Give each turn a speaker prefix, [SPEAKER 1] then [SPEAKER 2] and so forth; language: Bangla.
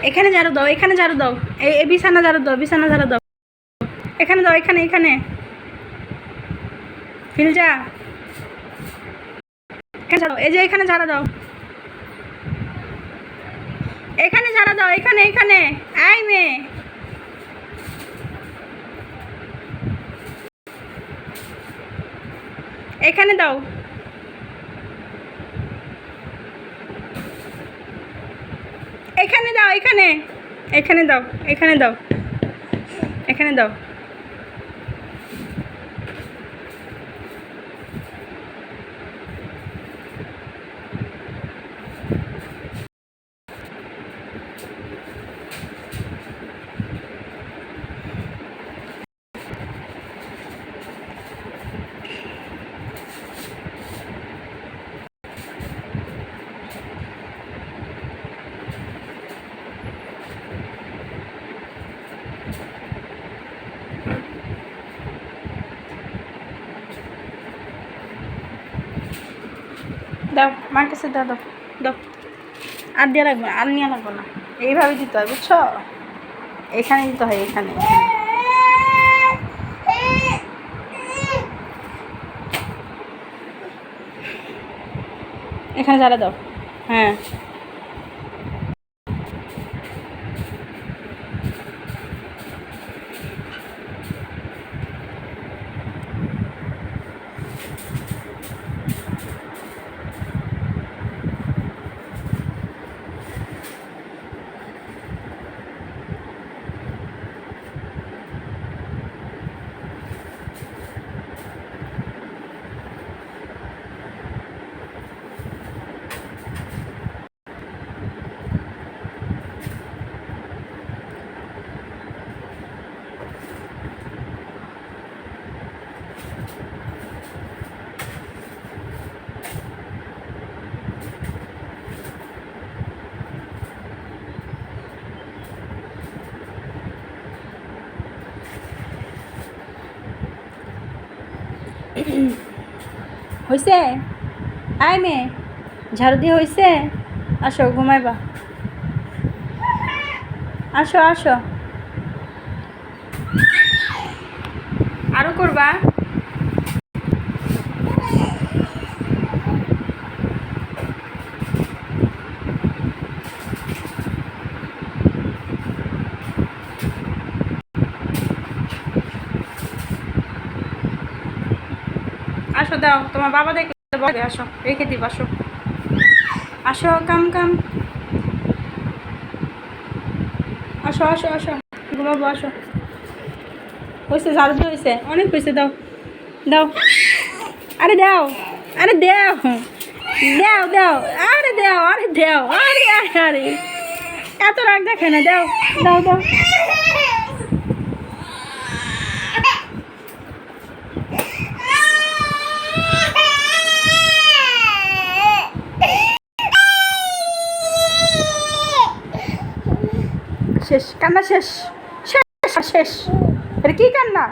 [SPEAKER 1] এখানে ঝাড়ু দাও, এখানে ঝাড়ু দাও, এই বিছানা ঝাড়ু দাও, বিছানা ঝাড়ু দাও, এখানে দাও, এখানে এখানে ফিলজা এখানে ঝাড়ু, এই যে এখানে ঝাড়ু দাও, এখানে ঝাড়ু দাও, এখানে এখানে আই মেয়ে, এখানে দাও, এখানে দাও, এখানে এখানে দাও, এখানে দাও, এখানে দাও। দাও মার কাছে দাও, দাও দাও, আর দিয়ে রাখবো, আর নিয়ে লাগবো না, এইভাবে দিতে হয় বুঝছো, এখানে দিতে হয়, এখানে এখানে ঝাড়া দাও। হ্যাঁ হয়েছে, আয় মেয়ে ঝাড়ু দিয়ে হয়েছে, আসো ঘুমাইবা, আসো আসো, আরো করবা, আসো দাও, তোমার বাবা দেখলে বলে, আসো রেখে দিব, আসো আসো, কাম কাম, আসো আসো আসো, ঘুমাবো, আসো হয়েছে, ঝাড়ু দিয়ে হয়েছে, অনেক হয়েছে, দাও দাও, আরে দাও, আরে দাও দাও দাও, আরে দাও, আরে দাও, আরে আরে আরে এত রাগ দেখে না, দাও দাও দাও, শেষ কান্না, শেষ শেষ শেষ, এটা কি কান্না?